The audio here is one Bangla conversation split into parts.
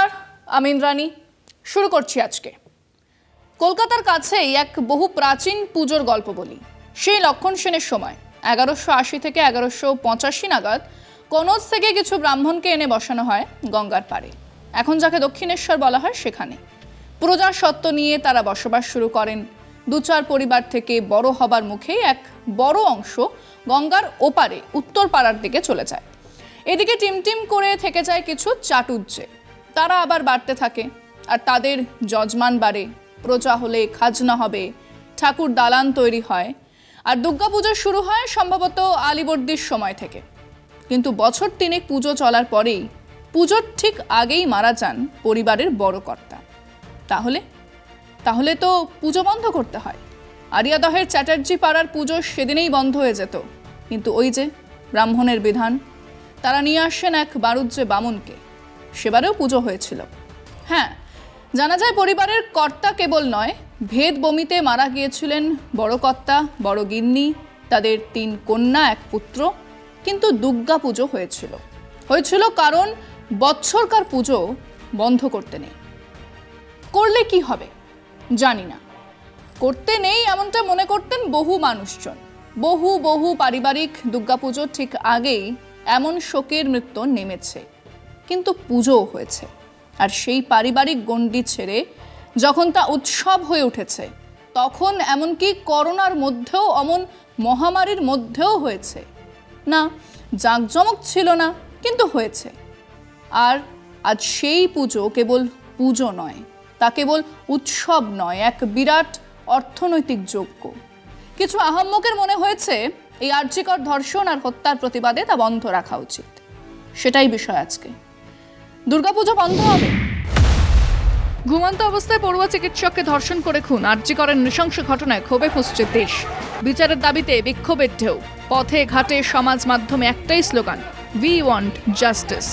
নমস্কার, আমি ইন্দ্রাণী। শুরু করছি আজকে কলকাতার কাছেই এক বহু প্রাচীন পুজোর গল্প বলি। সেই লক্ষণ সেনের সময় 1180 থেকে 1185 নাগাদ কনৌজ থেকে কিছু ব্রাহ্মণকে এনে বসানো হয় গঙ্গার পাড়ে, এখন যাকে দক্ষিণেশ্বর বলা হয়, সেখানে প্রজাসত্ব নিয়ে তারা বসবাস শুরু করেন। দু চার পরিবার থেকে বড় হবার মুখেই এক বড় অংশ গঙ্গার ওপারে উত্তর পাড়ার দিকে চলে যায়। এদিকে টিমটিম করে থেকে যায় কিছু চাটুজ্জে, তারা আবার বাড়তে থাকে আর তাদের যজমান বাড়ে। প্রজা হলে খাজনা হবে, ঠাকুর দালান তৈরি হয়, আর দুর্গাপুজো শুরু হয় সম্ভবত আলিবর্দির সময় থেকে। কিন্তু বছর তিনেক পুজো চলার পরেই, পুজোর ঠিক আগেই মারা যান পরিবারের বড় কর্তা। তাহলে তো পুজো বন্ধ করতে হয়। আরিয়াদহের চ্যাটার্জি পাড়ার পুজো সেদিনেই বন্ধ হয়ে যেত, কিন্তু ওই যে ব্রাহ্মণের বিধান, তারা নিয়ে আসেন এক বারুজ্জে বামুনকে। সেবারেও পুজো হয়েছিল। হ্যাঁ, জানা যায় পরিবারের কর্তা কেবল নয়, ভেদ বমিতে মারা গিয়েছিলেন বড় কর্তা, বড় গিন্নি, তাদের 3 কন্যা, 1 পুত্র। কিন্তু দুর্গা পুজো হয়েছিল কারণ বৎসরকার পুজো বন্ধ করতে নেই। করলে কি হবে জানি না, করতে নেই এমনটা মনে করতেন বহু মানুষজন। বহু পারিবারিক দুর্গাপুজোর ঠিক আগেই এমন শোকের মৃত্যু নেমেছে, কিন্তু পুজোও হয়েছে। আর সেই পারিবারিক গণ্ডি ছেড়ে যখন তা উৎসব হয়ে উঠেছে, তখন এমনকি করোনার মধ্যেও, অমন মহামারীর মধ্যেও হয়েছে। না, জাঁকজমক ছিল না, কিন্তু হয়েছে। আর আজ সেই পুজো কেবল পুজো নয়, তা কেবল উৎসব নয়, এক বিরাট অর্থনৈতিক যজ্ঞ। কিছু আহাম্মকের মনে হয়েছে এই আর্যিকর ধর্ষণ আর হত্যার প্রতিবাদে তা বন্ধ রাখা উচিত। সেটাই বিষয় আজকে। দুর্গাপুজো বন্ধ হবে। ঘুমন্ত অবস্থায় পড়ুয়া চিকিৎসককে ধর্ষণ করে খুন, আর্যিকরের নৃশংস ঘটনায় ক্ষোভে ফুঁসছে দেশ। বিচারের দাবিতে বিক্ষোভের ঢেউ। পথে ঘাটে সমাজ মাধ্যমে একটাই স্লোগান, উই ওয়ান্ট জাস্টিস।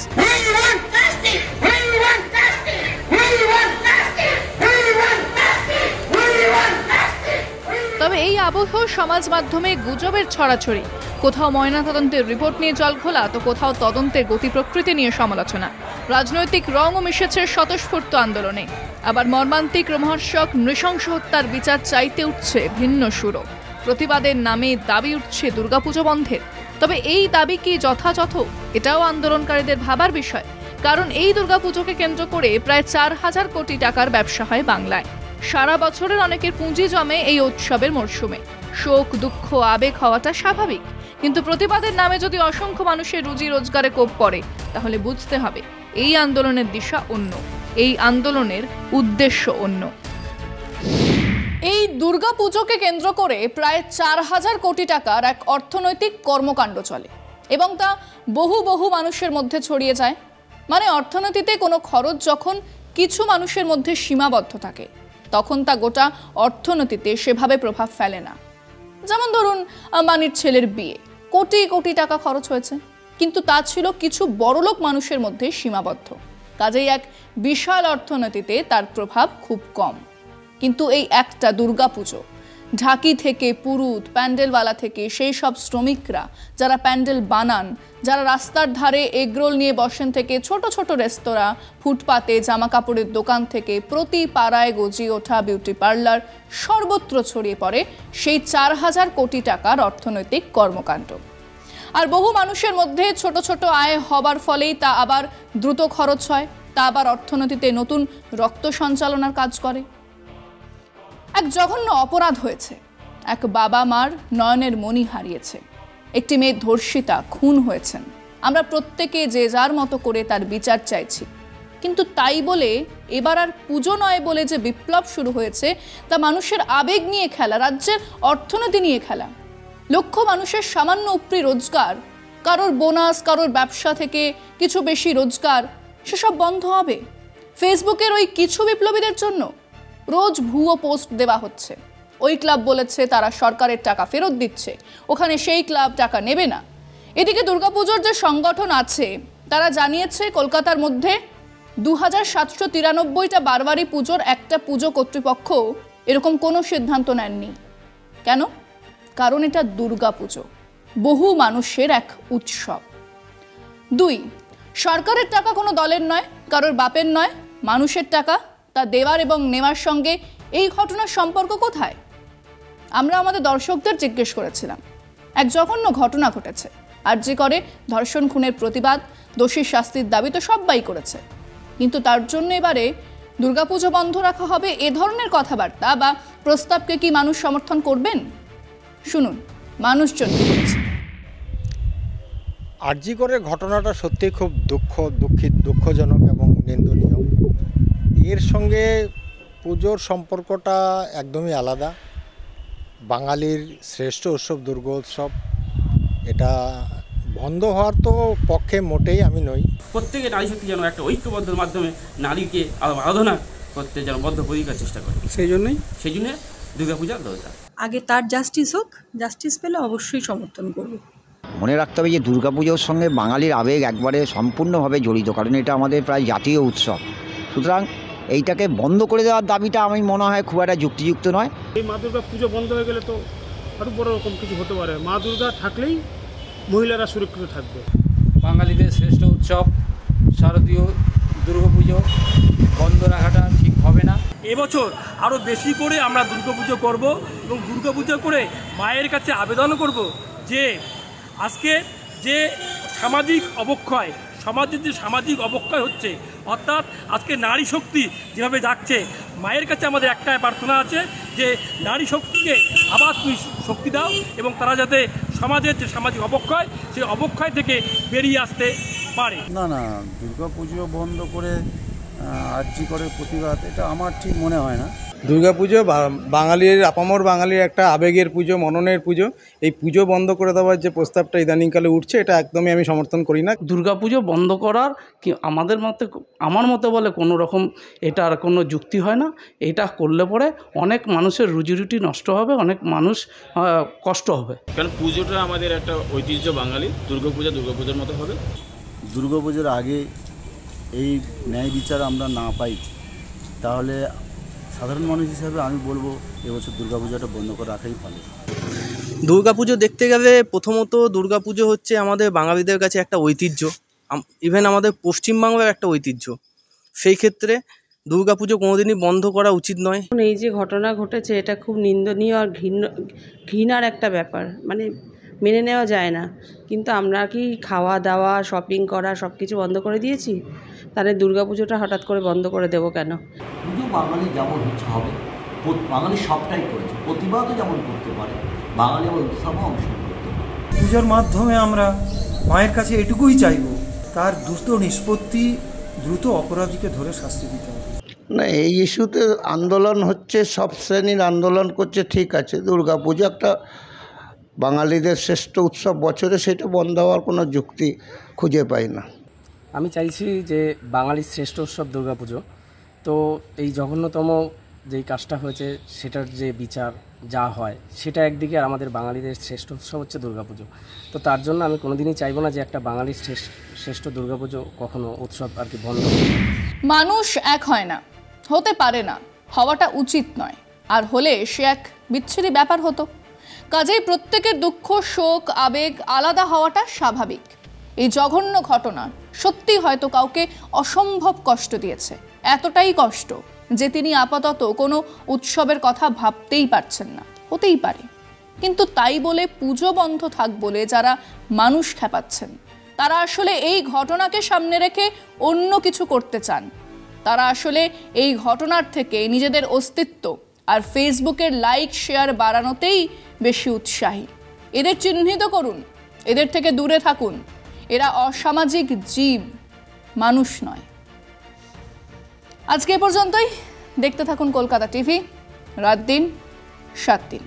তবে এই আবহ সমাজ মাধ্যমে গুজবের ছড়াছড়ি, কোথাও ময়নাতদন্তের রিপোর্ট নিয়ে জলঘোলা, তো কোথাও তদন্তের গতি প্রকৃতি নিয়ে সমালোচনা। রাজনৈতিক রঙও মিশেছে স্বতঃস্ফূর্ত আন্দোলনে। আবার মর্মান্তিক রোমহর্ষক নৃশংস হত্যার বিচার চাইতে উঠছে ভিন্ন সুরও। প্রতিবাদের নামে দাবি উঠছে দুর্গাপুজো বন্ধের। তবে এই দাবি কি যথাযথ, এটাও আন্দোলনকারীদের ভাবার বিষয়। কারণ এই দুর্গাপুজোকে কেন্দ্র করে প্রায় 4000 কোটি টাকার ব্যবসা হয় বাংলায়। সারা বছরের অনেকের পুঁজি জমে এই উৎসবের মরশুমে। শোক, দুঃখ, আবেগ হওয়াটা স্বাভাবিক, কিন্তু প্রতিবাদের নামে যদি অসংখ্য মানুষের রুজি রোজগারে কোপ পড়ে, তাহলে বুঝতে হবে এই আন্দোলনের দিশা অন্য, এই আন্দোলনের উদ্দেশ্য অন্য। এই দুর্গাপুজোকে কেন্দ্র করে প্রায় 4000 কোটি টাকার এক অর্থনৈতিক কর্মকাণ্ড চলে, এবং তা বহু মানুষের মধ্যে ছড়িয়ে যায়। মানে অর্থনীতিতে কোনো খরচ যখন কিছু মানুষের মধ্যে সীমাবদ্ধ থাকে, তখন তা গোটা অর্থনীতিতে সেভাবে প্রভাব ফেলে না। যেমন ধরুন, আম্বানির ছেলের বিয়ে, কোটি টাকা খরচ হয়েছে, কিন্তু তা ছিল কিছু বড়লোক মানুষের মধ্যে সীমাবদ্ধ। কাজেই এক বিশাল অর্থনীতিতে তার প্রভাব খুব কম। কিন্তু এই একটা দুর্গাপুজো, ঢাকি থেকে পুরুত, প্যান্ডেলওয়ালা থেকে সেই সব শ্রমিকরা যারা প্যান্ডেল বানান, যারা রাস্তার ধারে এগরোল নিয়ে বসেন থেকে ছোট রেস্তোরাঁ, ফুটপাতে জামা কাপড়ের দোকান থেকে প্রতি পাড়ায় গজিয়ে ওঠা বিউটি পার্লার, সর্বত্র ছড়িয়ে পড়ে সেই 4000 কোটি টাকার অর্থনৈতিক কর্মকাণ্ড। আর বহু মানুষের মধ্যে ছোট আয় হবার ফলেই তা আবার দ্রুত খরচ হয়, তা আবার অর্থনীতিতে নতুন রক্ত সঞ্চালনার কাজ করে। এক জঘন্য অপরাধ হয়েছে, এক বাবা মার নয়নের মণি হারিয়েছে, একটি মেয়ে ধর্ষিতা, খুন হয়েছেন। আমরা প্রত্যেকে যে যার মতো করে তার বিচার চাইছি, কিন্তু তাই বলে এবার আর পুজো নয় বলে যে বিপ্লব শুরু হয়েছে, তা মানুষের আবেগ নিয়ে খেলা, রাজ্যের অর্থনীতি নিয়ে খেলা। লক্ষ মানুষের সামান্য উপরি রোজগার, কারোর বোনাস, কারোর ব্যবসা থেকে কিছু বেশি রোজগার, সেসব বন্ধ হবে ফেসবুকের ওই কিছু বিপ্লবীদের জন্য। রোজ ভুয়ো পোস্ট দেওয়া হচ্ছে, ওই ক্লাব বলেছে তারা সরকারের টাকা ফেরত দিচ্ছে, ওখানে সেই ক্লাব টাকা নেবে না। এদিকে দুর্গাপুজোর যে সংগঠন আছে, তারা জানিয়েছে কলকাতার মধ্যে 2793টা বারবারি পুজোর একটা পুজো কর্তৃপক্ষ এরকম কোনো সিদ্ধান্ত নেননি। কেন? কারণ এটা দুর্গাপুজো, বহু মানুষের এক উৎসব। 2, সরকারের টাকা কোনো দলের নয়, কারোর বাপের নয়, মানুষের টাকা, তা দেওয়ার এবং নেওয়ার সঙ্গে এই ঘটনার সম্পর্ক কোথায়? আমরা আমাদের দর্শকদের জিজ্ঞেস করেছিলাম। এক জঘন্য ঘটনা ঘটেছে, আরজি করে ধর্ষণ খুনের প্রতিবাদ, দোষীর শাস্তির দাবি তো সবাই করেছে, কিন্তু তার জন্য এবারে দুর্গাপুজো বন্ধ রাখা হবে, এ ধরনের কথাবার্তা বা প্রস্তাবকে কি মানুষ সমর্থন করবেন? শুনুন মানুষজন কি বলছে। আরজি করে ঘটনাটা সত্যি খুব দুঃখজনক এবং নিন্দনীয়। এর সঙ্গে পুজোর সম্পর্কটা একদমই আলাদা। বাঙালির শ্রেষ্ঠ উৎসব দুর্গোৎসব, এটা বন্ধ হওয়ার তো পক্ষে মোটেই আমি নই। প্রত্যেকে নারী শক্তি যেন একটা ঐক্যবদ্ধের মাধ্যমে নারীকে আরাধনা করতে যেন বদ্ধপরিকর চেষ্টা করে, সেই জন্য দুর্গাপূজার দরকার। আগে তার জাস্টিস হোক, জাস্টিস পেলে অবশ্যই সমর্থন করব। মনে রাখতে হবে যে দুর্গাপুজোর সঙ্গে বাঙালির আবেগ একবারে সম্পূর্ণভাবে জড়িত, কারণ এটা আমাদের প্রায় জাতীয় উৎসব। সুতরাং এইটাকে বন্ধ করে দেওয়ার দাবিটা আমি মনে হয় খুব একটা যুক্তিযুক্ত নয়। এই মা দুর্গা পুজো বন্ধ হয়ে গেলে তো আরও বড় রকম কিছু হতে পারে। মা দুর্গা থাকলেই মহিলারা সুরক্ষিত থাকবে। বাঙালিদের শ্রেষ্ঠ উৎসব শারদীয় দুর্গাপুজো বন্ধ রাখাটা ঠিক হবে না। এবছর আরও বেশি করে আমরা দুর্গাপুজো করব এবং দুর্গাপুজো করে মায়ের কাছে আবেদন করব যে আজকে যে সামাজিক অবক্ষয়, সমাজের যে সামাজিক অবক্ষয় হচ্ছে, অর্থাৎ আজকে নারী শক্তি যেভাবে যাচ্ছে, মায়ের কাছে আমাদের একটাই প্রার্থনা আছে যে নারী শক্তিকে আবার তুমি শক্তি দাও এবং তারা যাতে সমাজের যে সামাজিক অবক্ষয়, সেই অবক্ষয় থেকে বেরিয়ে আসতে পারে। না, দুর্গাপুজো বন্ধ করে আরজি করে প্রতিবাদ, এটা আমার ঠিক মনে হয় না। দুর্গাপুজো বাঙালির আপামর বাঙালির একটা আবেগের পুজো, মননের পুজো। এই পুজো বন্ধ করে দেওয়ার যে প্রস্তাবটা ইদানিংকালে উঠছে, এটা একদমই আমি সমর্থন করি না। দুর্গাপুজো বন্ধ করার কি আমার মতে বলে কোনো রকম এটার কোনো যুক্তি হয় না। এটা করলে পরে অনেক মানুষের রুজিরুটি নষ্ট হবে, অনেক মানুষ কষ্ট হবে। কারণ পুজোটা আমাদের একটা ঐতিহ্য বাঙালি, দুর্গাপূজার মতো হবে। দুর্গাপুজোর আগে এই ন্যায় বিচার আমরা না পাই, তাহলে সাধারণ মানুষ হিসাবে আমি বলবো এবছর দুর্গাপূজাটা বন্ধ করে রাখাই ভালো। দুর্গাপুজো দেখতে গেলে প্রথমত দুর্গাপুজো হচ্ছে আমাদের বাঙালিদের কাছে একটা ঐতিহ্য, ইভেন আমাদের পশ্চিমবাংলার একটা ঐতিহ্য। সেই ক্ষেত্রে দুর্গাপুজো কোনোদিনই বন্ধ করা উচিত নয়। এই যে ঘটনা ঘটেছে এটা খুব নিন্দনীয় আর ঘৃণার একটা ব্যাপার, মানে মেনে নেওয়া যায় না। কিন্তু আমরা কি খাওয়া দাওয়া, শপিং করা সব কিছু বন্ধ করে দিয়েছি? তাহলে দুর্গাপুজোটা হঠাৎ করে বন্ধ করে দেবো কেন? পুজো বাঙালি যেমন হচ্ছে হবে, বাঙালি সবটাই করেছে, প্রতিবাদও যেমন করতে পারে, বাঙালি আবার উৎসবও অংশগ্রহণ করতে পারে। পুজোর মাধ্যমে আমরা মায়ের কাছে এটুকুই চাইব, তার দ্রুত নিষ্পত্তি, দ্রুত অপরাধীকে ধরে শাস্তি দিতে হবে। না, এই ইস্যুতে আন্দোলন হচ্ছে, সব শ্রেণীর আন্দোলন করছে, ঠিক আছে। দুর্গাপুজো একটা বাঙালিদের শ্রেষ্ঠ উৎসব বছরে, সেটা বন্ধ হওয়ার কোনো যুক্তি খুঁজে পাই না। আমি চাইছি যে বাঙালির শ্রেষ্ঠ উৎসব দুর্গাপুজো, তো এই জঘন্যতম যেই কাজটা হয়েছে সেটার যে বিচার যা হয় সেটা একদিকে, আর আমাদের বাঙালিদের শ্রেষ্ঠ উৎসব হচ্ছে দুর্গাপুজো। তো তার জন্য আমি কোনোদিনই চাইবো না যে একটা বাঙালির শ্রেষ্ঠ দুর্গাপুজো কখনো উৎসব আর কি বন্ধ হবে। মানুষ এক হয় না, হতে পারে না, হওয়াটা উচিত নয়, আর হলে সে এক বিচ্ছিরি ব্যাপার হতো। কাজেই প্রত্যেকের দুঃখ, শোক, আবেগ আলাদা হওয়াটা স্বাভাবিক। এই জঘন্য ঘটনা সত্যি হয়তো কাউকে অসম্ভব কষ্ট দিয়েছে, এতটাই কষ্ট যে তিনি আপাতত কোনো উৎসবের কথা ভাবতেই পারছেন না। হতেই পারে, কিন্তু তাই বলে পুজো বন্ধ থাক বলে যারা মানুষ খেপাচ্ছেন, তারা আসলে এই ঘটনাকে সামনে রেখে অন্য কিছু করতে চান। তারা আসলে এই ঘটনার থেকে নিজেদের অস্তিত্ব আর ফেসবুকের লাইক শেয়ার বাড়ানোতেই বেশি উৎসাহী। এদের চিহ্নিত করুন, এদের থেকে দূরে থাকুন। এরা অসামাজিক জীব, মানুষ নয়। আজকে এ পর্যন্তই। দেখতে থাকুন কলকাতা টিভি, রাত দিন 7 দিন।